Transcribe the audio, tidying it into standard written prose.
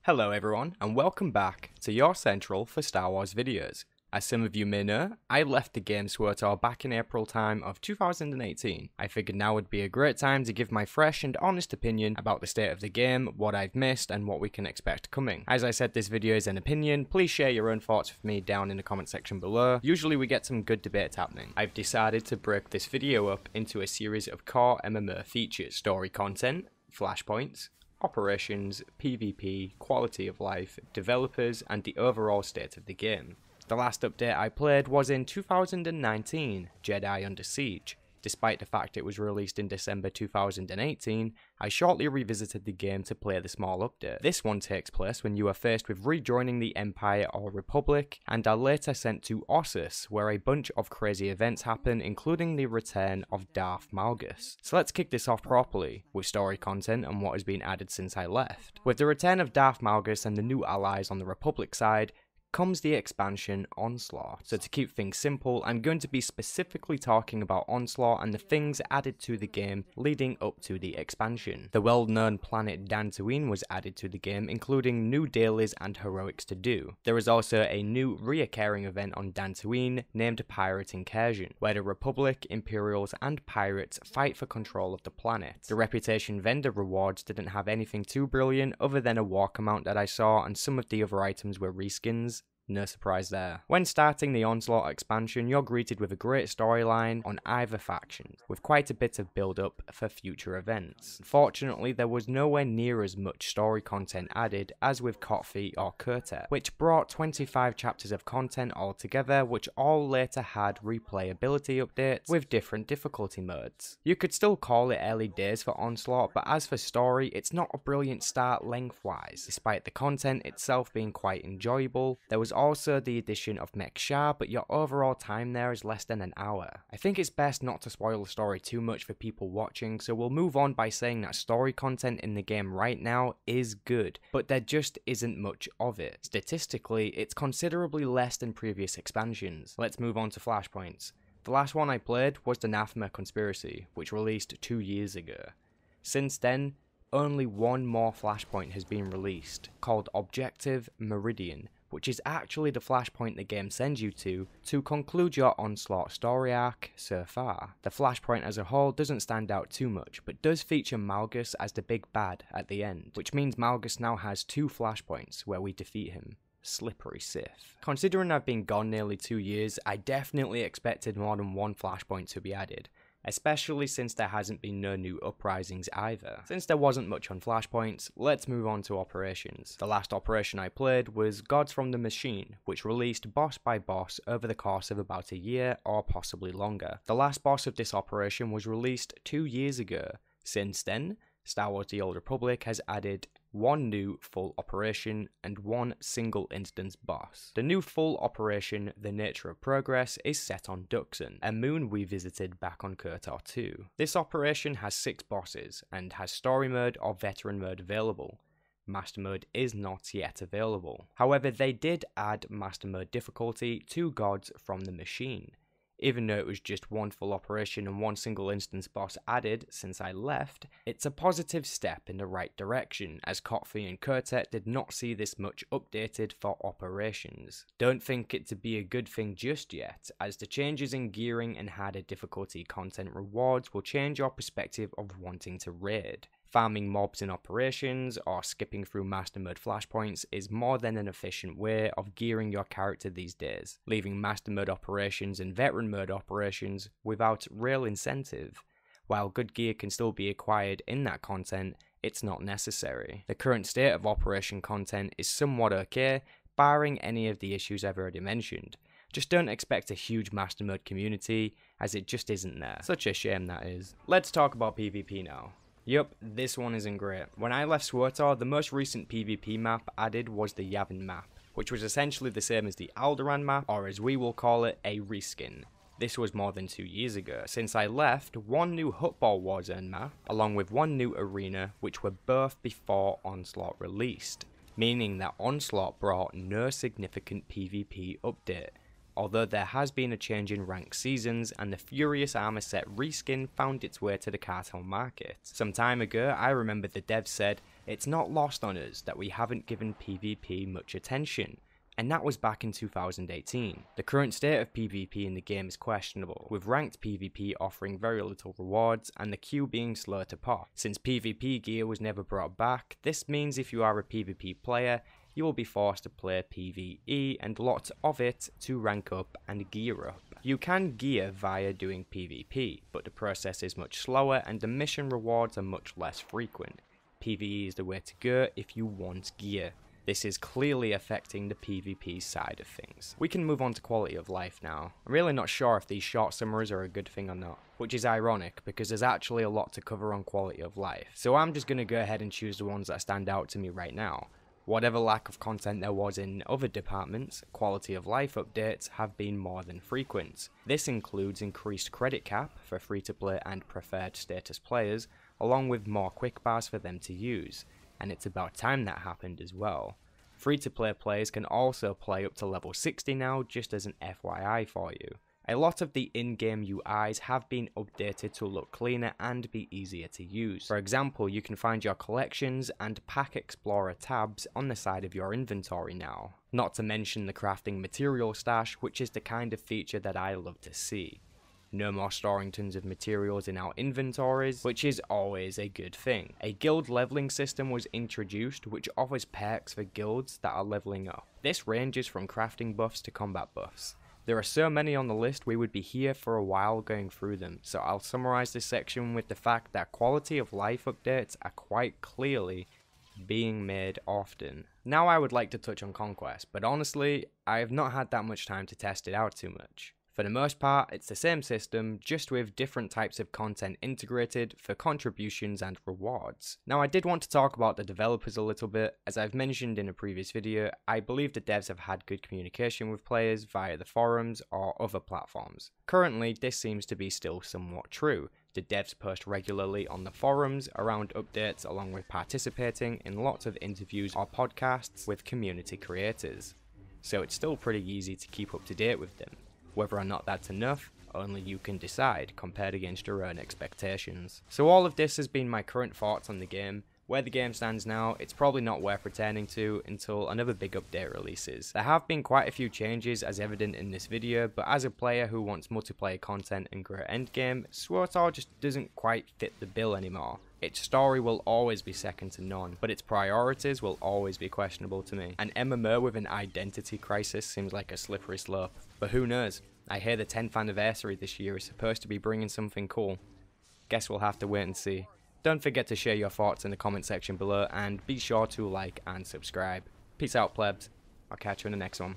Hello everyone, and welcome back to your central for Star Wars videos. As some of you may know, I left the game Swtor back in April time of 2018. I figured now would be a great time to give my fresh and honest opinion about the state of the game, what I've missed, and what we can expect coming. As I said, this video is an opinion. Please share your own thoughts with me down in the comment section below. Usually we get some good debates happening. I've decided to break this video up into a series of core MMO features: story content, flashpoints, operations, PvP, quality of life, developers, and the overall state of the game. The last update I played was in 2019, Jedi Under Siege. Despite the fact it was released in December 2018, I shortly revisited the game to play the small update. This one takes place when you are faced with rejoining the Empire or Republic, and are later sent to Ossus, where a bunch of crazy events happen, including the return of Darth Malgus. So let's kick this off properly, with story content and what has been added since I left. With the return of Darth Malgus and the new allies on the Republic side, comes the expansion Onslaught. So to keep things simple, I'm going to be specifically talking about Onslaught and the things added to the game leading up to the expansion. The well-known planet Dantooine was added to the game, including new dailies and heroics to do. There is also a new reoccurring event on Dantooine named Pirate Incursion, where the Republic, Imperials, and Pirates fight for control of the planet. The Reputation vendor rewards didn't have anything too brilliant other than a walk amount that I saw, and some of the other items were reskins. No surprise there. When starting the Onslaught expansion, you're greeted with a great storyline on either faction, with quite a bit of build up for future events. Unfortunately, there was nowhere near as much story content added as with Kotfi or Kurtet, which brought 25 chapters of content altogether, which all later had replayability updates with different difficulty modes. You could still call it early days for Onslaught, but as for story, it's not a brilliant start lengthwise. Despite the content itself being quite enjoyable, there was also the addition of Mech Shah, but your overall time there is less than an hour. I think it's best not to spoil the story too much for people watching, so we'll move on by saying that story content in the game right now is good, but there just isn't much of it. Statistically, it's considerably less than previous expansions. Let's move on to Flashpoints. The last one I played was the Anathema Conspiracy, which released 2 years ago. Since then, only one more Flashpoint has been released, called Objective Meridian, which is actually the flashpoint the game sends you to conclude your Onslaught story arc so far. The flashpoint as a whole doesn't stand out too much, but does feature Malgus as the big bad at the end, which means Malgus now has 2 flashpoints where we defeat him. Slippery Sith. Considering I've been gone nearly 2 years, I definitely expected more than one flashpoint to be added, especially since there hasn't been no new uprisings either. Since there wasn't much on Flashpoints, let's move on to operations. The last operation I played was Gods from the Machine, which released boss by boss over the course of about a year or possibly longer. The last boss of this operation was released 2 years ago. Since then, Star Wars The Old Republic has added one new full operation and one single instance boss. The new full operation, The Nature of Progress, is set on Duxon, a moon we visited back on Kotor 2. This operation has 6 bosses and has story mode or veteran mode available. Master mode is not yet available. However, they did add master mode difficulty to Gods from the Machine. Even though it was just one full operation and one single instance boss added since I left, it's a positive step in the right direction, as Kotfi and Kurtet did not see this much updated for operations. Don't think it to be a good thing just yet, as the changes in gearing and harder difficulty content rewards will change your perspective of wanting to raid. Farming mobs in operations or skipping through master mode flashpoints is more than an efficient way of gearing your character these days, leaving master mode operations and veteran mode operations without real incentive. While good gear can still be acquired in that content, it's not necessary. The current state of operation content is somewhat okay, barring any of the issues I've already mentioned. Just don't expect a huge master mode community, as it just isn't there. Such a shame that is. Let's talk about PvP now. Yup, this one isn't great. When I left Swtor, the most recent PvP map added was the Yavin Map, which was essentially the same as the Alderaan map, or as we will call it, a reskin. This was more than 2 years ago. Since I left, one new Hutball Warzone map, along with one new arena, which were both before Onslaught released, meaning that Onslaught brought no significant PvP update. although there has been a change in ranked seasons and the Furious Armor set reskin found its way to the cartel market. Some time ago, I remember the devs said, It's not lost on us that we haven't given PvP much attention, and that was back in 2018. The current state of PvP in the game is questionable, with ranked PvP offering very little rewards and the queue being slow to pop. Since PvP gear was never brought back, this means if you are a PvP player, you will be forced to play PvE and lots of it to rank up and gear up. You can gear via doing PvP, but the process is much slower and the mission rewards are much less frequent. PvE is the way to go if you want gear. This is clearly affecting the PvP side of things. We can move on to quality of life now. I'm really not sure if these short summaries are a good thing or not, which is ironic because there's actually a lot to cover on quality of life. So I'm just going to go ahead and choose the ones that stand out to me right now. Whatever lack of content there was in other departments, quality of life updates have been more than frequent. This includes increased credit cap for free-to-play and preferred status players, along with more quick bars for them to use. And it's about time that happened as well. Free-to-play players can also play up to level 60 now, just as an FYI for you. A lot of the in-game UIs have been updated to look cleaner and be easier to use. For example, you can find your collections and pack explorer tabs on the side of your inventory now. Not to mention the crafting material stash, which is the kind of feature that I love to see. No more storing tons of materials in our inventories, which is always a good thing. A guild leveling system was introduced which offers perks for guilds that are leveling up. This ranges from crafting buffs to combat buffs. There are so many on the list we would be here for a while going through them, so I'll summarize this section with the fact that quality of life updates are quite clearly being made often. Now I would like to touch on Conquest, but honestly, I have not had that much time to test it out too much. For the most part, it's the same system, just with different types of content integrated for contributions and rewards. Now I did want to talk about the developers a little bit. As I've mentioned in a previous video, I believe the devs have had good communication with players via the forums or other platforms. Currently, this seems to be still somewhat true. The devs post regularly on the forums around updates, along with participating in lots of interviews or podcasts with community creators. So it's still pretty easy to keep up to date with them. Whether or not that's enough, only you can decide, compared against your own expectations. So all of this has been my current thoughts on the game. Where the game stands now, it's probably not worth returning to until another big update releases. There have been quite a few changes as evident in this video, but as a player who wants multiplayer content and great endgame, Swtor just doesn't quite fit the bill anymore. Its story will always be second to none, but its priorities will always be questionable to me. An MMO with an identity crisis seems like a slippery slope, but who knows? I hear the 10th anniversary this year is supposed to be bringing something cool. Guess we'll have to wait and see. Don't forget to share your thoughts in the comment section below, and be sure to like and subscribe. Peace out, plebs. I'll catch you in the next one.